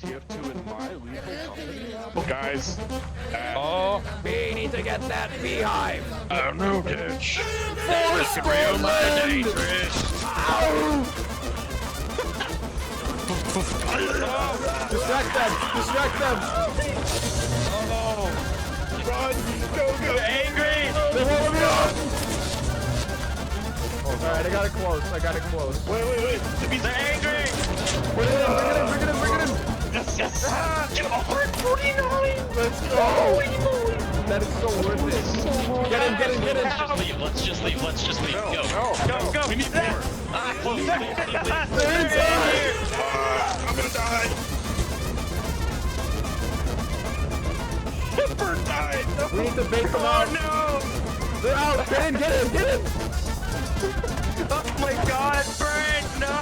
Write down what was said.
TF2 in my lethal company? Oh, guys. We need to get that beehive. Oh, no, bitch. Force real dangerous. Distract them! Distract them! Run! Go! Angry! They won't let me off! Alright, I got it close. I got it close. Wait. They're angry! Bring it in! Yes! Get over it, 49! Let's go! That is so worth it. Get in! Let's just leave. Go. We need more. They're inside! I'm gonna die. Bird died. We need to bait them out. No! They're out! Get in! Oh my God, Bird! No!